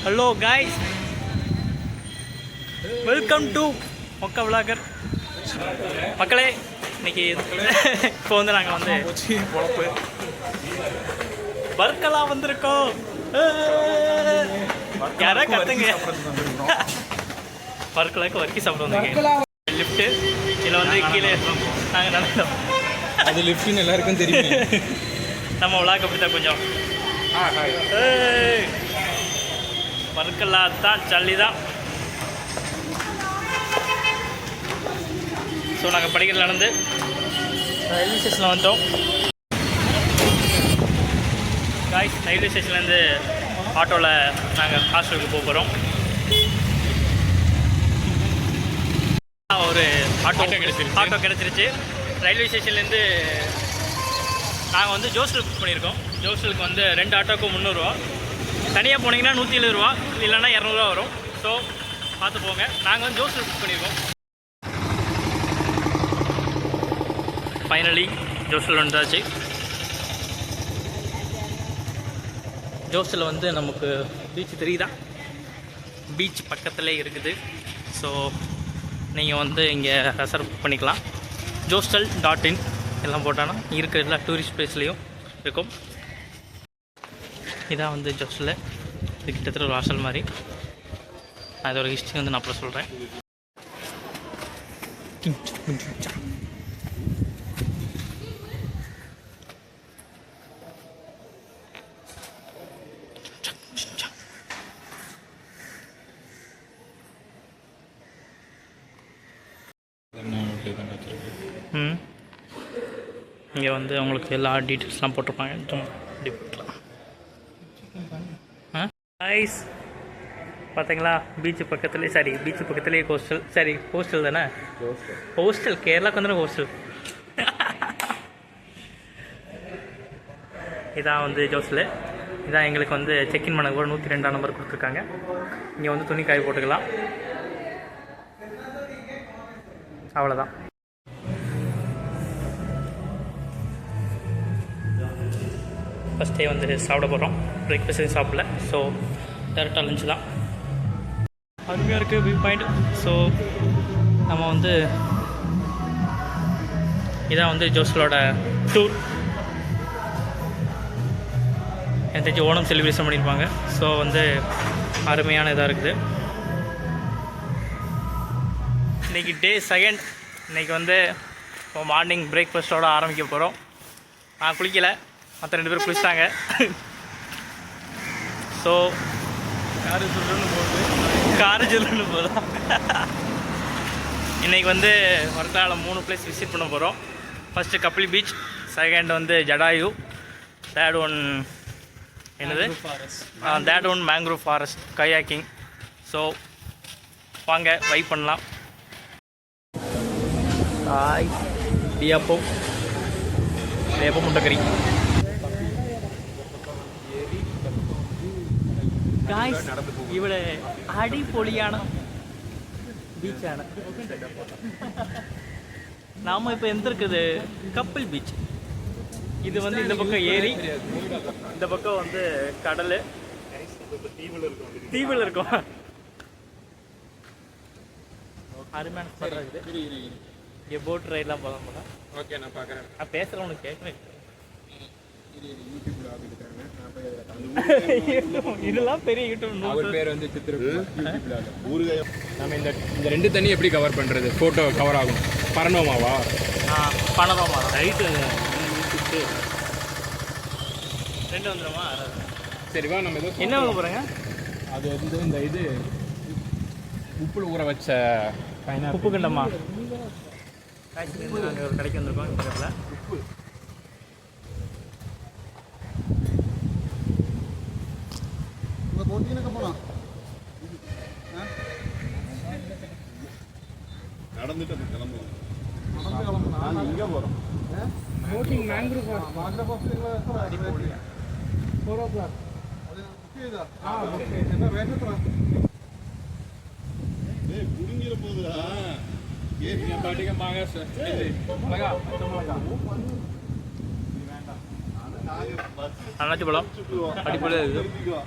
Hello guys, welcome to மொக்க vlogger. மக்களே, இன்னைக்கு இப்போ வந்து நாங்கள் வந்து பர்க்கெல்லாம் வந்திருக்கோம். யாரா கத்துங்க, பர்க்கலாக்கு வர்க்கி சாப்பிட வந்தீங்க. லிஃப்ட்டு இதில் வந்து கீழே நாங்கள் நடந்தோம். அது லிஃப்ட்னு எல்லாருக்கும் தெரியும். நம்ம விளாக் அப்படித்தான் கொஞ்சம் பர்க்கெல்லாம் தான் சல்லி தான். ஸோ நாங்கள் படிக்கிறதுல நடந்து ரயில்வே ஸ்டேஷனில் வந்தோம். காய்ஸ், ரயில்வே ஸ்டேஷன்லேருந்து ஆட்டோவில் நாங்கள் ஹாஸ்டலுக்கு போக போகிறோம். ஒரு ஆட்டோ கிடச்சிருச்சு. ரயில்வே ஸ்டேஷன்லேருந்து நாங்கள் வந்து ஜோஸ்டல் புக் பண்ணியிருக்கோம். ஜோஸ்டலுக்கு வந்து 2 ஆட்டோக்கும் 300 ரூபா. தனியாக போனீங்கன்னா 170 ரூபா, இல்லைன்னா 200 ரூபா வரும். ஸோ பார்த்து போங்க. நாங்கள் வந்து ஜோஸ்டல் புக் பண்ணியிருக்கோம். ஃபைனலி ஜோஸ்டல் வந்தாச்சு. ஜோஸ்டல் வந்து நமக்கு பீச் தெரியுதா? பீச் பக்கத்துலேயே இருக்குது. ஸோ நீங்கள் வந்து இங்கே ரெசர்வ் பண்ணிக்கலாம். jostal.in எல்லாம் போட்டானா இருக்கிற எல்லா டூரிஸ்ட் பிளேஸ்லேயும் இருக்கும். இதான் வந்து ஜோஸ்டல். இது கிட்டத்தட்ட ஒரு ஹாஸ்டல் மாதிரி. அதோட ஹிஸ்ட்ரி வந்து நான் அப்புறம் சொல்கிறேன். இங்கே வந்து அவங்களுக்கு எல்லா டீட்டெயில்ஸ்லாம் போட்டிருப்பாங்க. ஐஸ் பார்த்தீங்களா? பீச்சு பக்கத்துலேயே, பீச்சு பக்கத்துலேயே ஹோஸ்டல். ஹோஸ்டல் தானே? ஹோஸ்டல் கேரளாவுக்கு வந்து ஹோஸ்டல். இதான் வந்து ஜோஸ்டல். இதான் எங்களுக்கு வந்து செக்இன் பண்ண கூட 102 நம்பர் கொடுத்துருக்காங்க. இங்கே வந்து துணி காய போட்டுக்கலாம். அவ்வளோதான். ஃபஸ்ட் டே வந்து சாப்பிட போகிறோம். பிரேக்ஃபாஸ்ட் சாப்பிடல. ஸோ டேரெக்டாக லஞ்சு தான். அருமையாக இருக்குது வியூ பாயிண்ட். ஸோ நம்ம வந்து இதான் வந்து ஜோஸ்டலோட டூர். எனக்கு தெரிஞ்சு ஓணம் செலிப்ரேஷன் பண்ணியிருப்பாங்க. ஸோ வந்து அருமையான இதாக இருக்குது. இன்றைக்கி டே 2. இன்றைக்கி வந்து இப்போ மார்னிங் பிரேக்ஃபாஸ்ட்டோடு ஆரம்பிக்க போகிறோம். நான் குளிக்கலை, மற்ற 2 பேர் குளிச்சிட்டாங்க. ஸோ காரு ஜில்லுன்னு போதும். இன்றைக்கி வந்து வர்க்கலாவில் 3 பிளேஸ் விசிட் பண்ண போகிறோம். ஃபஸ்ட்டு கப்பிலி பீச், செகண்ட் வந்து ஜடாயு, தேர்ட் ஒன் என்னது third one mangrove forest kayaking. So வாங்க வைப் பண்ணலாம். இடியாப்பம் മുട്ടക്കറി. ഗായ്സ്, ഇവിടെ അടിപൊളിയാണ്, ബീച്ചാണ്. நாம இப்போ எந்த இருக்குது? கப்பல் பீச். இது வந்து இந்த பக்கம் ஏரி, இந்த பக்கம் வந்து கடல். தீவில் இருக்கும். அருமையான ஸ்பாட் இருக்குது. இங்கே போட் ரைடெலாம் போகலாம் போல. ஓகே, நான் பார்க்குறேன். நான் பேசுகிறேன், உனக்கு கேட்குறேன். இதெல்லாம் பெரிய யூடியூப் பேர் வந்து நம்ம இந்த 2 தண்ணி எப்படி கவர் பண்ணுறது? ஃபோட்டோ கவர் ஆகும். பரனோமாவா? பனரோமா ரைட்டு. 2 வந்துடுமா? சரிவா, நம்ம எதோ என்ன வாங்க போகிறேங்க? அது வந்து இந்த இது உப்புல ஊற வச்ச உப்பு கண்டமா நாங்கள் ஒரு கடைக்கு வந்திருக்கோம் பக்கத்தில். உப்பு நடந்துட்டு கிளம்புவோம். இங்கே போகிறோம். மேங்க்ரூவ் என்ன ரேட் குடுங்கிற போகுதா? பாட்டிக்க மாங்க வேண்டாம். அண்ணாச்சி பழம் அடிப்படையாக இருக்குது.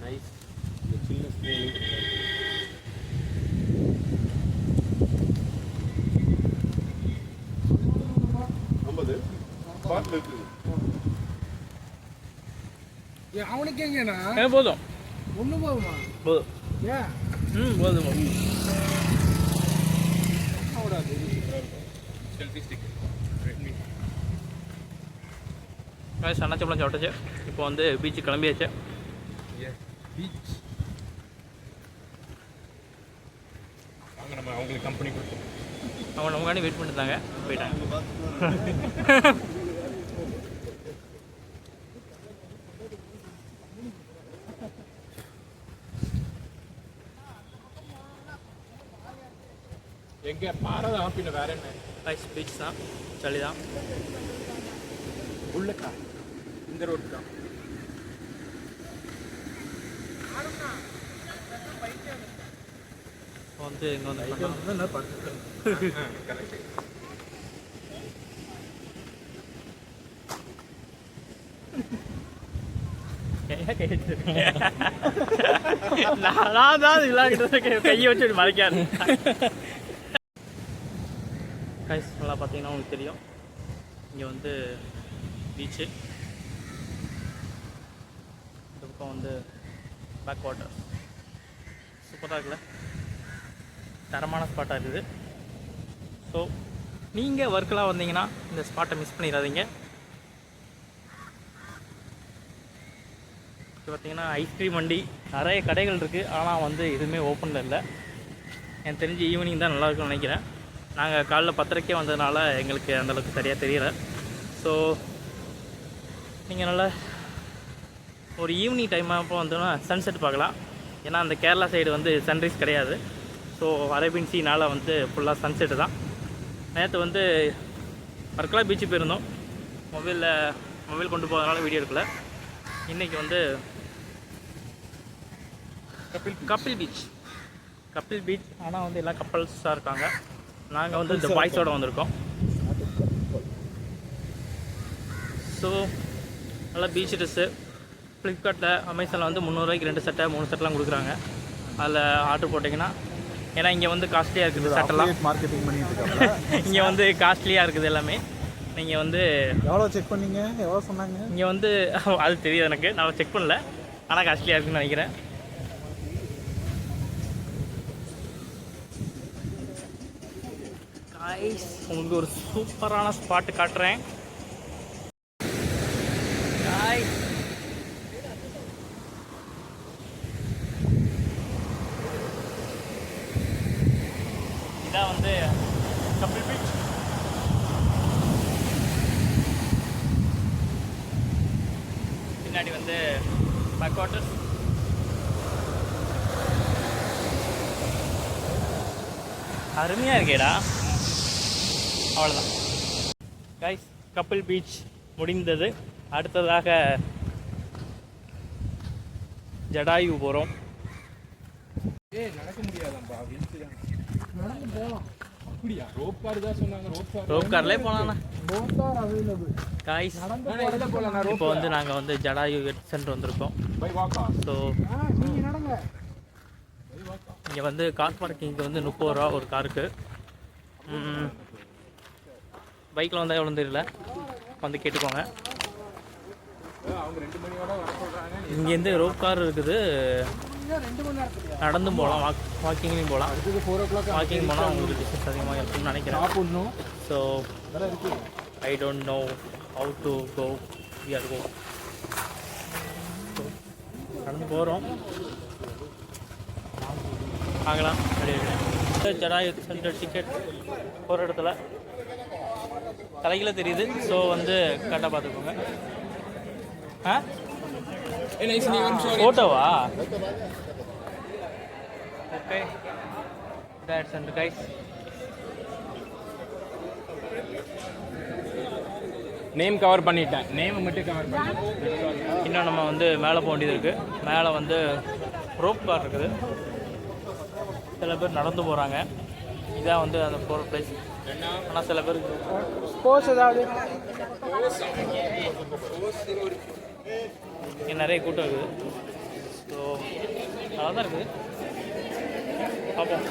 நைஸ். அவனுக்கு எங்கண்ணா போதும் ஒண்ணு போகுமா? போதும். ஏன் போதும். அண்ணாச்சப்பளம் சாப்பிட்டாச்சு. இப்போ வந்து பீச்சுக்கு கிளம்பியாச்சு. பீச் அங்கே நம்ம அவங்களுக்கு கம்பெனி கொடுத்தோம். அவங்க நமக்காண்டி வெயிட் பண்ணிருந்தாங்க, போயிட்டாங்க. எங்கே பாரதான் பின்ன வேற என்ன? ஐஸ் பீச் தான், சளி தான். உள்ளக்கா இந்த ரோடு தான். வந்து இங்கே வந்து கரெக்ட். நான் தான் இதெல்லாம் கையை வச்சு மறைக்காது. கைஸ் நல்லா பார்த்தீங்கன்னா உங்களுக்கு தெரியும், இங்கே வந்து பீச்சு, இந்த பக்கம் வந்து பேக் வாட்டர். சூப்பராக இருக்குல்ல, தரமான ஸ்பாட்டாக இருக்குது. ஸோ நீங்கள் ஒர்க்கெலாம் வந்தீங்கன்னா இந்த ஸ்பாட்டை மிஸ் பண்ணிடாதீங்க. இப்போ பார்த்தீங்கன்னா ஐஸ்கிரீம் வண்டி நிறைய கடைகள் இருக்குது, ஆனால் வந்து எதுவுமே ஓப்பனில் இல்லை. எனக்கு தெரிஞ்சு ஈவினிங் தான் நல்லாயிருக்கும்னு நினைக்கிறேன். நாங்கள் காலைல 10:30 வந்ததுனால எங்களுக்கு அந்தளவுக்கு சரியாக தெரியலை. ஸோ நீங்கள் நல்லா ஒரு ஈவினிங் டைமாக அப்போ வந்தோன்னா சன்செட் பார்க்கலாம். ஏன்னா அந்த கேரளா சைடு வந்து சன்ரைஸ் கிடையாது. ஸோ அரேபியன் சீனால் வந்து ஃபுல்லாக சன்செட்டு தான். நேற்று வந்து வர்க்கலா பீச்சு போயிருந்தோம். மொபைல் கொண்டு போகிறதுனால வீடியோ எடுக்கல. இன்றைக்கி வந்து கப்பில் பீச். ஆனால் வந்து எல்லாம் கப்பல்ஸாக இருக்காங்க. நாங்கள் வந்து இந்த பாய்ஸோடு வந்திருக்கோம். ஸோ நல்லா பீச் ட்ரெஸ்ஸு ஃப்ளிப்கார்ட்டில், அமேசானில் வந்து 300 ரூபாய்க்கு 2 சட்டை 3 சட்டைலாம் கொடுக்குறாங்க. அதில் ஆர்டர் போட்டிங்கன்னா, ஏன்னா இங்கே வந்து காஸ்ட்லியாக இருக்குது சட்டெல்லாம். மார்க்கெட்டிங் பண்ணிட்டு இருக்காங்க. இங்கே வந்து காஸ்ட்லியாக இருக்குது எல்லாமே. நீங்கள் வந்து எவ்வளோ செக் பண்ணீங்க? எவ்வளோ சொன்னாங்க? இங்கே வந்து அது தெரியாது எனக்கு, நான் செக் பண்ணல. ஆனால் காஸ்ட்லியாக இருக்குதுன்னு நினைக்கிறேன். காய்ஸ், உங்களுக்கு ஒரு சூப்பரான ஸ்பாட்டு காட்டுறேன். காய்ஸ், இதான் வந்து கப்பில் பீச். பின்னாடி வந்து பேக் வாட்டர். அருமையாக இருக்கேடா. அவ்வளோதான் கைஸ், கப்பில் பீச் முடிந்தது. அடுத்ததாக ஜடாயு போகிறோம். நடக்க முடியாதாம்பா, வீட்டு தான் நடந்து போகலாம். அப்படியா? ரோப் கார் தான் சொன்னாங்க. ரோப் கார்லேயே போகலாண்ணா. Rope car available. காய்ஸ், நடந்து போகலாம். இப்போ வந்து நாங்கள் வந்து ஜடாயு சென்டர் வந்திருக்கோம். பை வாக்கா. ஸோ நீங்கள் நடங்க. இங்கே வந்து கார் பார்க்கிங்க்கு வந்து 30 ரூபா ஒரு காருக்கு. பைக்கில் வந்தால் எவ்வளோ தெரியல, வந்து கேட்டுக்கோங்க. அவங்க 2 மணியோட வர சொல்கிறாங்க. இங்கேருந்து ரோப் கார் இருக்குது, நடந்தும் போகலாம், வாக்கிங்லேயும் போகலாம். அடுத்தது 4 o'clock வாக்கிங் போனால் உங்களுக்கு டிஸ்டன்ஸ் அதிகமாக இருக்கும்னு நினைக்கிறேன். So I don't know how to go, we are go. நடந்து போகிறோம், வாங்கலாம். ரெடி இருக்கிறேன். ஜடாயு சென்டர் டிக்கெட் போகிற இடத்துல தலைகீழ தெரியுது. ஸோ வந்து கரெக்டாக பார்த்துக்கோங்க. ஆ ஃபோட்டோவா? Okay, that's centre guys. Name cover பண்ணிட்டேன், நேம் மட்டும் கவர் பண்ணிட்டேன். இன்னும் நம்ம வந்து மேலே போக வேண்டியது இருக்குது. மேலே வந்து ரோப் கார் இருக்குது. சில பேர் நடந்து போகிறாங்க. இதான் வந்து அந்த போகிற பிளேஸ். ஆனால் சில பேர் ஸ்போர்ட்ஸ் ஏதாவது இங்கே நிறைய கூட்டம் இருக்குது. ஸோ நல்லா தான் இருக்குது. பார்ப்போம்.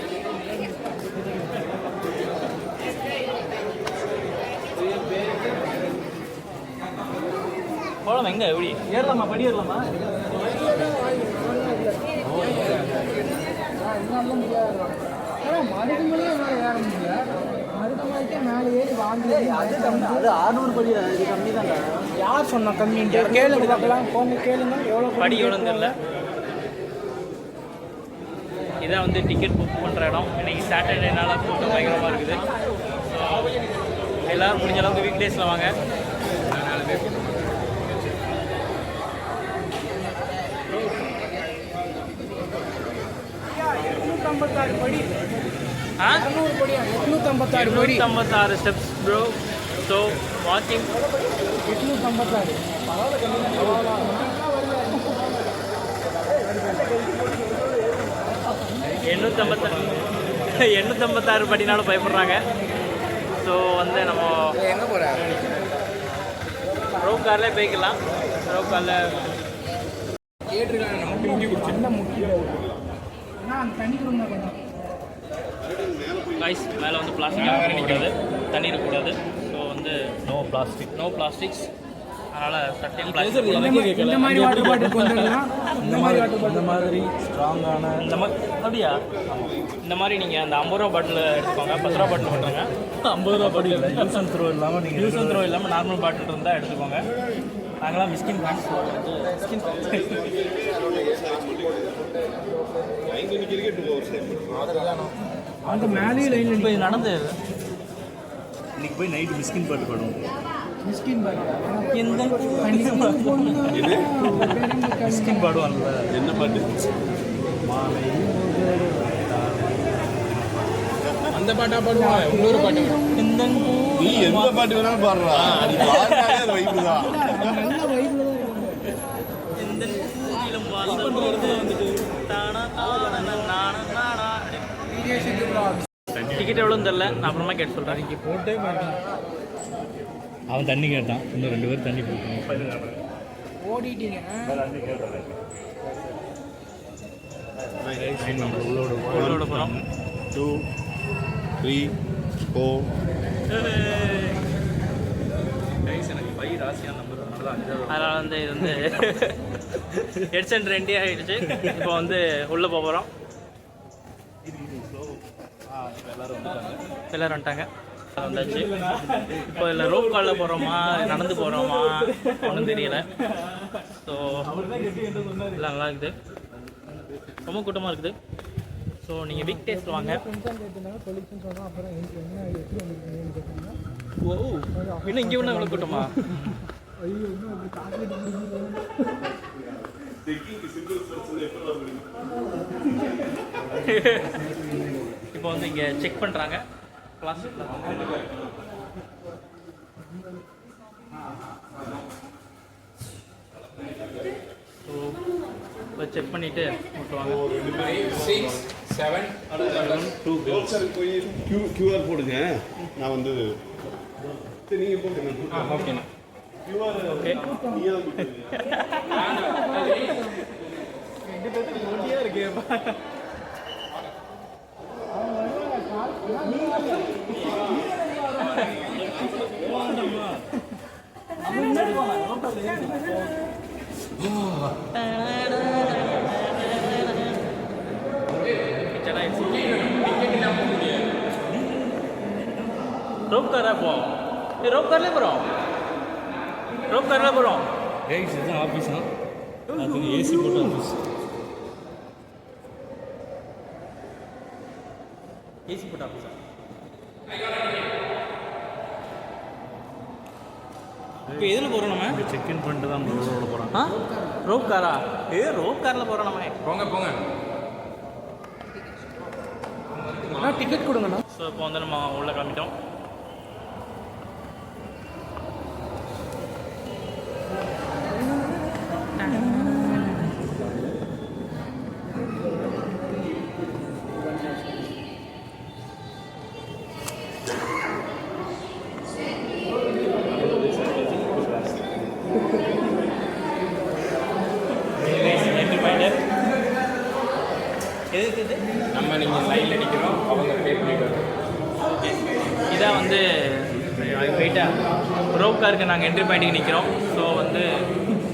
போகலாமா? எங்கே எப்படி ஏறலாமா? படி ஏறலாமா? மருதுமலையே மேலே ஏற முடியல. மருதுமலைக்கே மேலே ஏறி வாங்கி அது 600 படி, இது கம்மி தான்டா. யார் சொன்னா கம்மின்ட்டு? கேளுங்க பார்க்கலாம். போங்க கேளுங்க எவ்வளோ படி எவ்வளோன்னு தெரில. இதான் வந்து டிக்கெட் புக் பண்ணுற இடம். இன்றைக்கி சாட்டர்டேனால கூட்டம் பயங்கரமாக இருக்குது. எல்லோரும் முடிஞ்ச அளவுக்கு வீக் டேஸில் வாங்க. படி 856 ஸ்டெப்ஸ் ப்ரோ. ஸோ வாக்கிங் 856 856 படினாலும் பயப்படுறாங்க. ஸோ வந்து நம்ம எங்கே போகிற ரோப் கார்லேயே போய்க்கலாம். ரோப் காரில் கேட்டுருக்காங்க. நமக்கு முக்கிய ஒரு சின்ன முக்கியம் அந்த தண்ணி கொடுங்க கொஞ்சம். கைஸ் மேலே வந்து பிளாஸ்டிக் கூடாது, தண்ணி இருக்கக்கூடாது. ஸோ வந்து நோ பிளாஸ்டிக்ஸ். அதனால் சட்டையும் பிளாஸ்டிக். இந்த மாதிரி வாட்டர் பாட்டில் கொண்டு வரலாம். இந்த மாதிரி ஸ்ட்ராங்கான இந்த மாதிரி அப்படியா? இந்த மாதிரி நீங்கள் அந்த 50 ரூபா பாட்டில் எடுத்துக்கோங்க. 10 ரூபா பாட்டில் பண்ணுறாங்க. 50 ரூபா பாட்டில் இல்லை. யூஸ் அண்ட் த்ரோ இல்லாமல் நீங்கள் யூஸ் அண்ட் த்ரோ இல்லாமல் நார்மல் பாட்டில் இருந்தால் எடுத்துக்கோங்க. நாங்களாம் மிஸ்கின் பேங்க்ஸ் அந்த மேலே லைன் போய் நடந்து இன்னைக்கு போய் நைட்டு மிஸ்கின் பாட்டு பாடுவோம். மிஸ்கின் எந்த மிஸ்கின் பாடுவான்ல. என்ன பாட்டு? மாலை அந்த பாட்டா பாடுவாங்க. இன்னொரு பாட்டு எந்த நீ எந்த பாட்டு வேணாலும் பாடுறா. அது பாடுறாலே அது வைப்பு தான். நல்ல வைப்ல தான் எந்த பூவிலும் வந்துட்டு தானா தானா நானா. டிக்கெட் எவ்வளோன்னு தெரில. நான் அப்புறமா கேட்டு சொல்கிறேன். இங்கே போட்டே மாட்டேன். அவன் தண்ணி கேட்டான். இன்னும் 2 பேர் தண்ணி போட்டாங்க. ஓடிட்டீங்க. உள்ளோட போகிறோம். 2 3 4 அதனால் வந்து இது வந்து ஹெட்செட் ரெண்டே ஆகிடுச்சு. இப்போ வந்து உள்ளே போகிறோம். எல்லோரும் வந்துட்டாங்க. வந்தாச்சு. இப்போ இதில் ரோப் காலில் போகிறோமா நடந்து போகிறோமா ஒன்றும் தெரியலை. ஸோ எல்லாம் நல்லா இருக்குது. ரொம்ப கூட்டமாக இருக்குது. ஸோ நீங்கள் வீக் டேஸில் வாங்க. ஓ இன்னும் இங்கே ஒன்றும் எவ்வளோ கூட்டமா? இப்போ வந்து இங்கே செக் பண்ணுறாங்க கிளாஸ். ஸோ இப்போ செக் பண்ணிவிட்டு விட்டுவாங்க. 6 7 போய் QR போடுங்க. நான் வந்து நீங்க போட்டுங்க. ஓகேண்ணா. ஓகே रोप कर रहा है रोप कर ले ब्रो रोप कर रहा ब्रो ரைட் இதுதான் ஆஃபீஸ். அது ஏசி போட்ட ஆஃபீஸ். ஏசி போட்ட ஆஃபீஸா? இப்போ எதில் போகிறோம் நம்ம? செக்இன் பண்ணிட்டு தான் ரோட போகிறோம். ரோப் காரா? ரோப் காரில் போகிறோம் நம்ம. போங்க டிக்கெட் கொடுங்கண்ணா. ஸோ இப்போ வந்து நம்ம உள்ளே கிளம்பிட்டோம். எதுக்கு இது? நம்ம நீங்கள் லைனில் நிற்கிறோம், அவங்க பே பண்ணிட்டு வரோம். ஓகே, இதான் வந்து போயிட்டா ரோப் காருக்கு நாங்கள் என்ட்ரி பாயிண்ட்டுக்கு நிற்கிறோம். ஸோ வந்து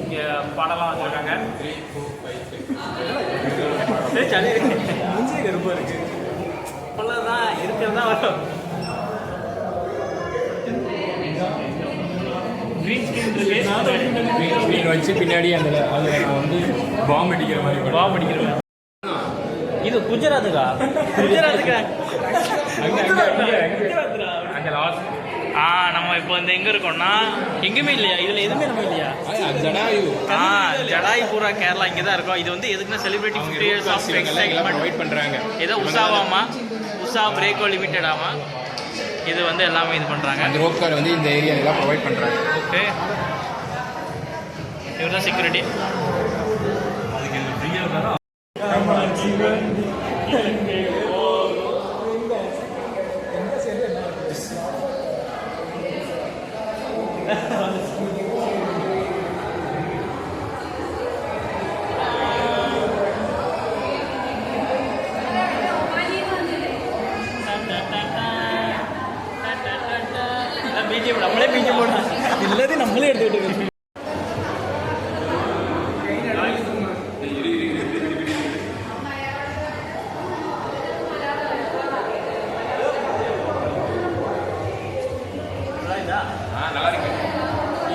இங்கே படம்லாம் வச்சுருக்காங்க. சரி ரொம்ப இருக்குது அவ்வளோதான் இருக்கிறது தான் வரும். க்ரீன் ஸ்க்ரீன் இருக்கு, ஸ்க்ரீன் வச்சு பின்னாடி அதில் நான் வந்து பாம்பு அடிக்கிற மாதிரி பாம்பு அடிக்கிற மாதிரி. இது குஜராத்துக்கா? குஜராத்துக்கா? அங்கே லாஸ்ட் நம்ம இப்போ வந்து எங்கே இருக்கோம்னா எங்கேயுமே இல்லையா? இதில் எதுவுமே நம்ம இல்லையா? ஜடாயு ஜடாய்பூரா கேரளா இங்கே தான் இருக்கோம். இது வந்து எதுக்குன்னா celebrity 50 years of excitement wait பண்ணுறாங்க. ஏதோ உஷாவாமா, உஷா பிரேக்கோ லிமிட்டடாமா, இது வந்து எல்லாமே இது பண்ணுறாங்க. அந்த ரோப் கார் வந்து இந்த ஏரியாவில் ப்ரொவைட் பண்ணுறாங்க. ஓகே, இவர் தான் செக்யூரிட்டி. அதுக்கு எங்களுக்கு ஃப்ரீயாக இருந்தாலும் பிஜிஎம் நம்மளே பிஜிஎம் போடலாம், எல்லாத்தையும் நம்மளே எடுத்துக்கிட்டு. நல்லா இருக்கு.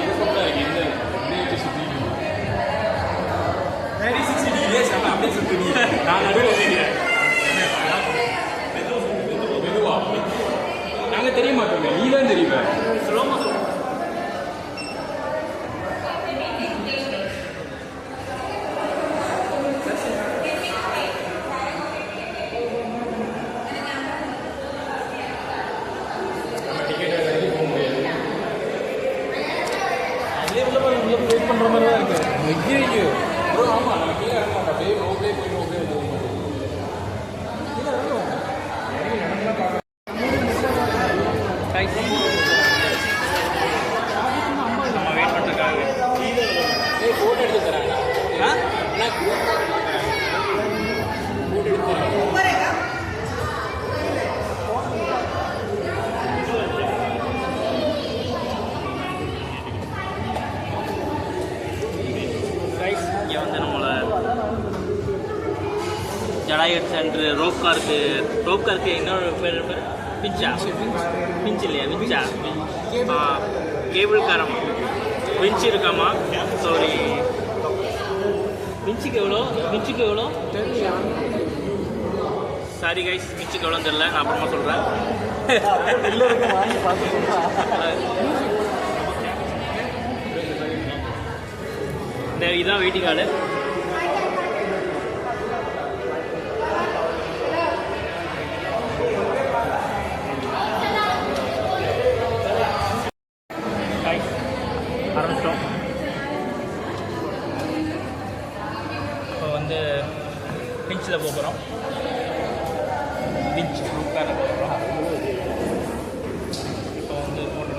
இது சூப்பராக இருக்கு. இந்த வச்சு சுற்றி 60 degrees அப்படியே சுற்றுறீங்க. நான் நடுவில் நிற்கிறேன். மெதுவா நாங்கள் தெரிய மாட்டோங்க, நீ தான் தெரியுவேன். ஸ்லோமோ உள்ள வெயிட் பண்ணுற மாதிரி தான் இருக்குது. ஐயோ ப்ரோ, ஆமாம் நம்ம கீழே இறங்க மாட்டோம். அப்படியே ரோப்லேயே போய் ரோப்லேயே நம்ம வெயிட் பண்ணுறதுக்காக ஃபோட்டோ எடுத்து தராங்க. இங்கே வந்து நம்மளை ஜடாயட் சென்ட்ரு ரோப் காருக்கு இன்னொரு பேர் பிஞ்சா, பிஞ்சு இல்லையா, விஞ்சா, கேபிள் காரம் விஞ்ச் இருக்காமா. சாரி, விஞ்சுக்கு எவ்வளோ சாரி கைஸ், விஞ்சுக்கு எவ்வளோன்னு தெரியல, நான் அப்புறமா சொல்கிறேன். இந்த இதுதான் வெயிட்டிங் ஹாலு. ஆரம்பிச்சிட்டோம். இப்போ வந்து பீச்சில் போகிறோம். பீச் உட்கார போகிறோம். இப்போ வந்து ஃபோட்டோ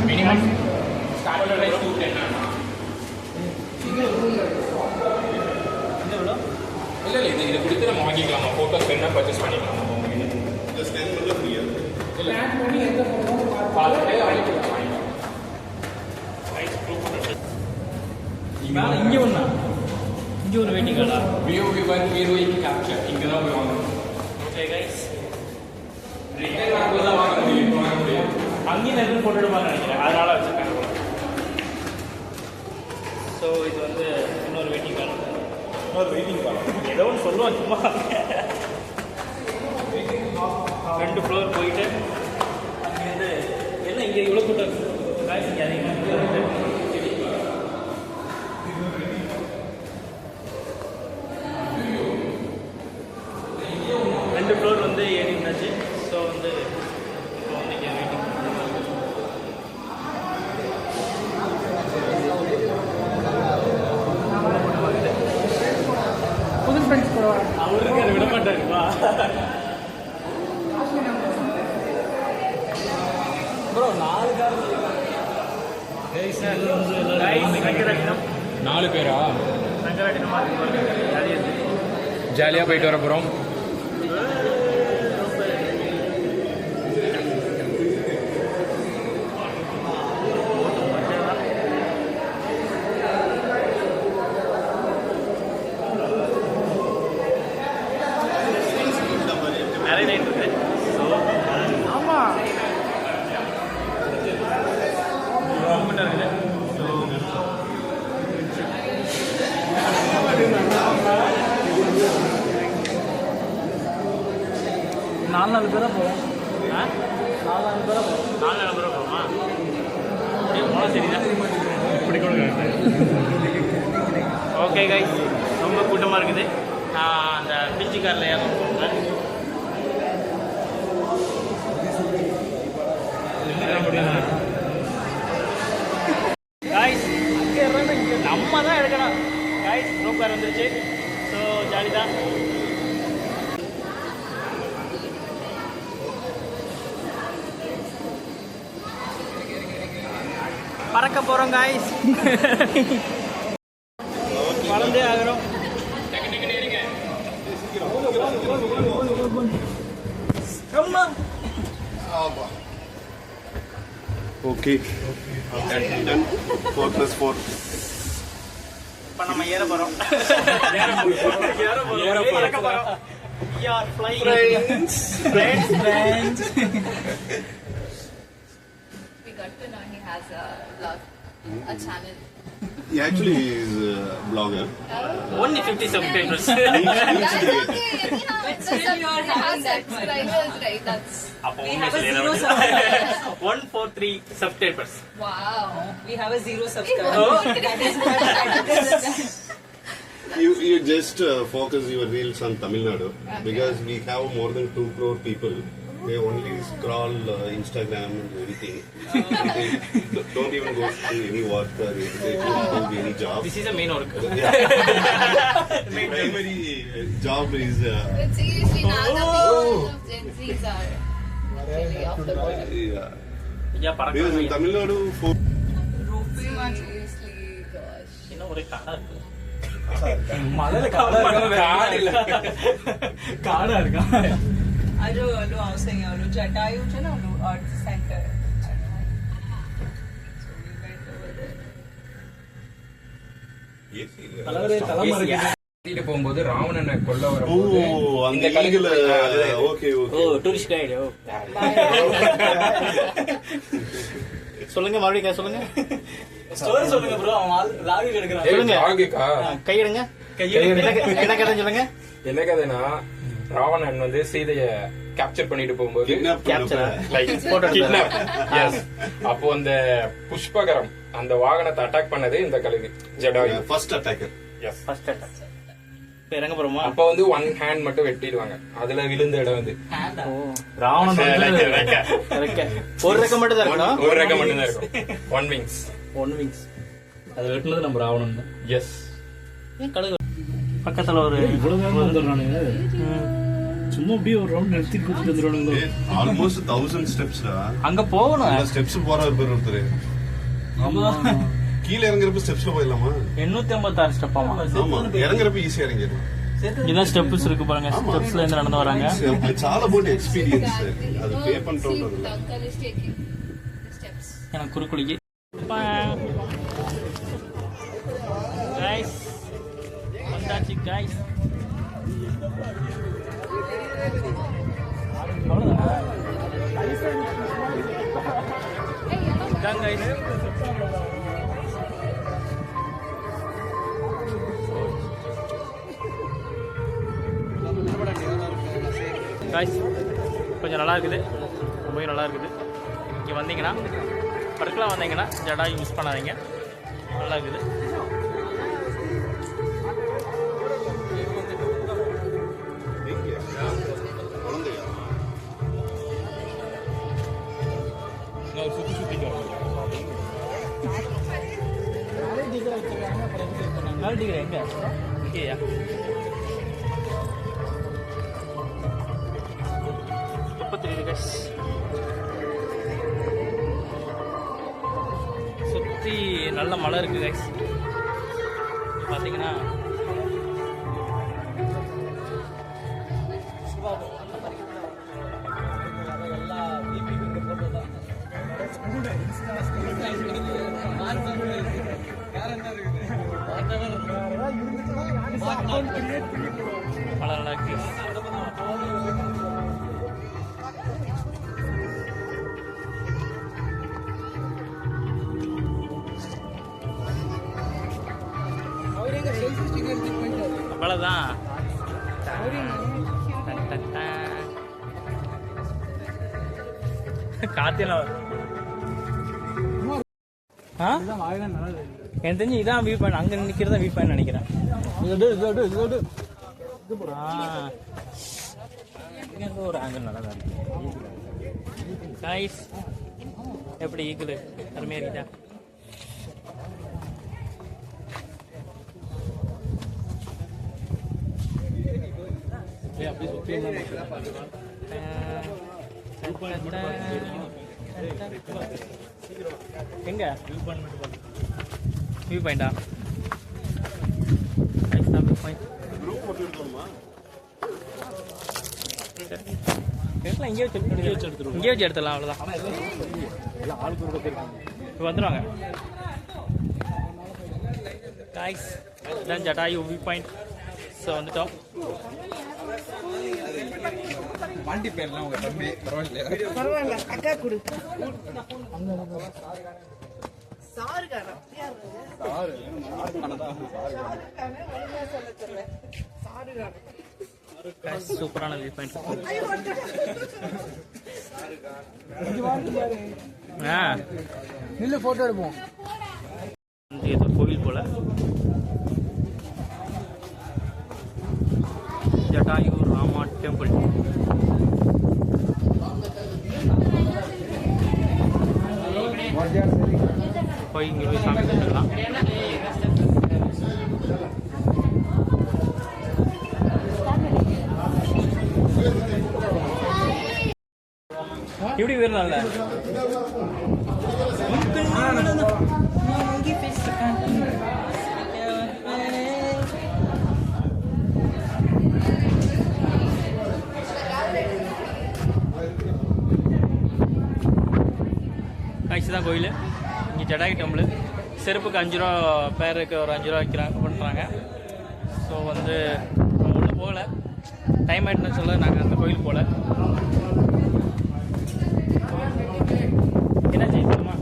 மினிமம் ஸ்டார்டர் ரைஸ் 210. இல்லை இது கொடுத்து நம்ம வாங்கிக்கலாமா? ஃபோட்டோஸ் வேணால் பர்ச்சேஸ் பண்ணிக்கலாமா? இல்லை பார்த்துட்டு வாங்கிக்கலாம். இங்கே ஒன்றா, இங்கே ஒரு வெயிட்டிங் ஹாலா? விஓவி வந்து வீரோய்க்கு கேப்சர் இங்கே தான் போய் வாங்கணும். ஓகே கைஸ், ரிட்டைல் வாங்க தான் வாங்க முடியும். அங்கேயும் நிறைய போட்டு எடுப்பாங்க நினைக்கிறேன், அதனால வச்சுருக்காங்க போல. ஸோ இது வந்து இன்னொரு வெயிட்டிங் ஹால். ஏதோ ஒன்று சொல்லுவான் சும்மா. 2 ஃப்ளோர் போயிட்டு அங்கேருந்து என்ன இங்கே இவ்வளோ கூட்டம் காய்ச்சி இங்கே அதிகமாக 2 ஃப்ளோர் வந்து ஏறி இருந்தாச்சு. ஸோ வந்து இப்போ வந்து இங்கே வெயிட்டிங். அவருக்கு விட மாட்டாருப்பா. ப்ரோ 4 கார் ரங்கராட்டினம் 4 பேரா ரங்கராட்டினமாக இருக்கு. ஜாலியாக போயிட்டு வர போகிறோம். நிறைய லைன் இருக்கு. ஆமாம் இருக்குது. நாலு பேராக போவோம். 4 பேராக போகுமா? அப்படியே போனால் சரிதான். இப்படி கூட ஓகே கைஸ், ரொம்ப கூட்டமாக இருக்குது. நான் அந்த பீச்சு காரில் ஏறணும். காய்ஸ் நம்ம தான் எடுக்கணும். காய்ஸ் ரோப் கார் வந்துருச்சு. ஸோ ஜாலி தான். பறக்க போகிறோம் காய்ஸ். வளர்ந்தே ஆகிறோம். ஓகே 4+4. இப்போ நம்ம ஏற போகிறோம். பறக்க போகிறோம். We are flying. Friends. We got to know he has a blog, a channel. He actually is a blogger. Only 50 subscribers. That's okay. He has subscribers, right? That's அப்போ We உண்மை have a சொல்லிடுறேன். zero 143 subscribers. wow. We have a 0 subscriber. Oh. That is what You just focus your reels on Tamil Nadu because we have more than 2 crore people. They only scroll Instagram and everything. They don't even go to any work or they don't do any job. This is a main work. Primary job is But seriously, now the people of Gen Zs are really off the board. ஐயா because in பறக்க Tamil Nadu Seriously, gosh. இன்னும் ஒரே கடை இருக்கு. மலையில் காடாக இருக்கா? Ajo lo housing lo Jatayu છે ને lo art center. So we went over there. தலைமறை கூட்டிட்டு போகும்போது ராவணனை கொல்ல oh வரும்போது அந்த ஈகிள் okay ஓ டூரிஸ்ட் கைடு. சொல்லுங்க மறுபடியும் சொல்லுங்க. ஸ்டோரி சொல்லுங்க ப்ரோ. அவன் லாகி எடுக்கிறான். சொல்லுங்க. ஆகிக்கா கையிடுங்க. என்ன கதைன்னு சொல்லுங்க. என்ன கதைனா ராவணன் வந்து சீதைய கேப்சர் பண்ணிட்டு போகும்போது kidnap capture like kidnap yes அப்போ அந்த புஷ்பகரம் அந்த வாகனத்தை அட்டாக் பண்ணது இந்த கழுகு Jatayu first attacker. Yes first attack. இப்போ இறங்க போறோமா? அப்ப வந்து 1 ஹேண்ட் மட்டும் வெட்டிடுவாங்க. அதுல விழுந்த இடம் வந்து ராவணன் இறக்க ஒரு ரெக்க மட்டும் தான் இருக்கணும். ஒரு ரகம் மட்டும் தான் இருக்கும். 1 விங்ஸ். 1 விங்ஸ். அதை வெட்டினது நம்ம ராவணன் தான். எஸ் ஏன் கழுகு பக்கத்துல ஒரு இவ்வளவு வேகமா வந்துடுறானுங்க. சும்மா அப்படியே ஒரு ரவுண்ட் நிறுத்திட்டு கூட்டிட்டு வந்துடுவானுங்களோ. Almost 1000 steps டா. அங்க போகணும். அந்த ஸ்டெப்ஸ் போறாரு பேர் ஒருத்தர். கீழ இறங்குறப்ப ஸ்டெப்ஸ்ல போயிடலாமா? 856 ஸ்டெப்பாமா? ஆமா, இறங்குறப்ப ஈஸியா இறங்கிடலாம். இதான் ஸ்டெப்ஸ் இருக்கு பாருங்க. ஸ்டெப்ஸ்ல இருந்து நடந்து வராங்க. It's all about experience. அது பே பண்றோம். See, the uncle is taking the steps. எனக்கு குறுக்குளிக்கு கைஸ் வந்தாச்சு கைஸ். இதான் கைஸ். கைஸ் கொஞ்சம் நல்லா இருக்குது. ரொம்பவே நல்லா இருக்குது. இங்கே வந்தீங்கன்னா படுக்கலாம் வந்தீங்கன்னா ஜடாயு மிஸ் பண்ணாதீங்க. நல்லா இருக்குது. எங்க இங்கேயா? கைஸ். சுற்றி நல்ல மழை இருக்குது கைஸ். பார்த்தீங்கன்னா மழை நல்லா இருக்கு. அவ்வளோதான். காத்தியெல்லாம் எனக்கு தெரிஞ்சு இதான் வியூ பாயிண்ட். அங்கே நிற்கிறதா வியூ பாயிண்ட் நினைக்கிறேன். இங்கே ஒரு ஆங்கிள் நல்லா தான் இருக்கு. கைஸ் எப்படி ஈக்குது அருமையாக இருக்குதா? எங்க வியூ பாயிண்டா? வியூ பாயிண்ட் இங்கே வச்சு எடுத்துடலாம். அவ்வளோதான். இப்போ வந்துடுவாங்க கைஸ். இதான் ஜடாயு வியூ பாயிண்ட். ஸோ வந்துட்டோம். பாண்டி பேர்லாம் உங்க தம்பி பரவாயில்ல அக்கா கொடுத்து சூப்பரான வியூ பாயிண்ட். நில்லு போட்டோ எடுப்போம். ஏதோ கோவில் போல. ஜடாயு ராமா டெம்பிள். போய் இங்கே போய் சாமி கும்பிடலாம். இப்படி வரலாம்ல. காய்ச்சி தான் கோயில். இங்கே ஜடாயு டெம்பிள். செருப்புக்கு 5 ரூபா, பேருக்கு ஒரு 5 ரூபா வைக்கிறாங்க பண்ணுறாங்க. ஸோ வந்து உள்ளே போகலை, டைம் ஆகிட்டுன்னு சொல்ல நாங்கள் அந்த கோயில் போகல. என்ன செய்யணுமா?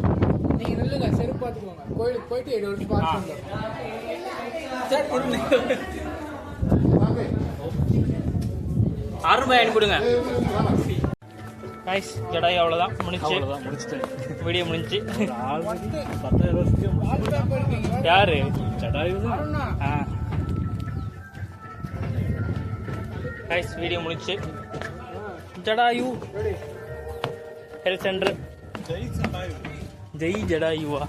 நீங்கள் நில்லுங்க, செருப்பு பார்த்துக்கோங்க. கோயிலுக்கு போயிட்டு 7 வருஷம் பார்த்துக்கோங்க. ₹6 அனுப்பிவிடுங்க. காய்ஸ் ஜடாயு அவ்வளோதான் முடிச்சுட்டேன். வீடியோ முடிஞ்சு. 10,000 வருஷத்துக்கு யாரு ஜடாயு? காய்ஸ் வீடியோ முடிச்சு. Jatayu health centre. ஜெய் ஜடாயுவா?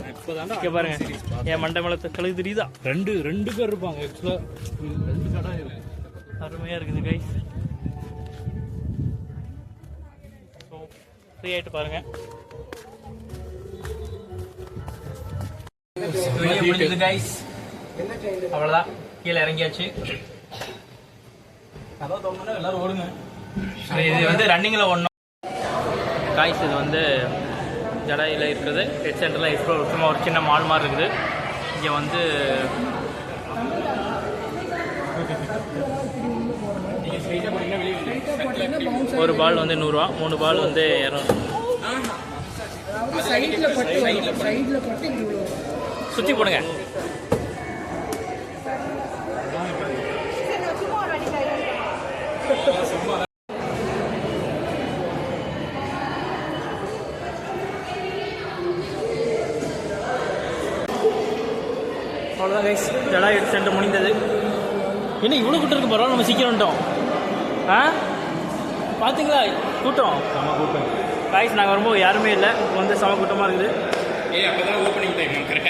இங்கே பாருங்க, என் மண்டை மேலே கழுகு தெரியுதா? ரெண்டு பேர் இருப்பாங்க ஆக்சுவலாக. 2 ஜடாயு அருமையாக இருக்குது கைஸ். ஃப்ரீ ஆகிட்டு பாருங்க. வீடியோ முடிஞ்சது கைஸ். அவ்வளோதான், கீழே இறங்கியாச்சு. அதான் தோணுனா எல்லாரும் ஓடுங்க. இது வந்து ரன்னிங்கில் ஒன்றும் காய்ஸ். இது வந்து ஜடாயில் இருக்கிறது ஹெட் சென்டரில் எக்ஸ்ப்ளோர் சும்மா ஒரு சின்ன மால் மாதிரி இருக்குது. இங்கே வந்து ஒரு பால் வந்து 100 ரூபா, 3 பால் வந்து 200. சுற்றி போடுங்க. அவ்வளோதான் கைஸ், ஜடாயு சென்டர் முடிந்தது. என்ன இவ்வளோ கூட்டம் இருக்கு? பரவாயில்ல, நம்ம சீக்கிரம் வந்துட்டோம். பார்த்தீங்களா கூட்டம்? செம கூட்டம் கைஸ். நாங்கள் வரும்போது யாருமே இல்லை, வந்து செம கூட்டமாக இருக்குது. அப்போ தான் ஓப்பனிங் டைம் கரெக்டாக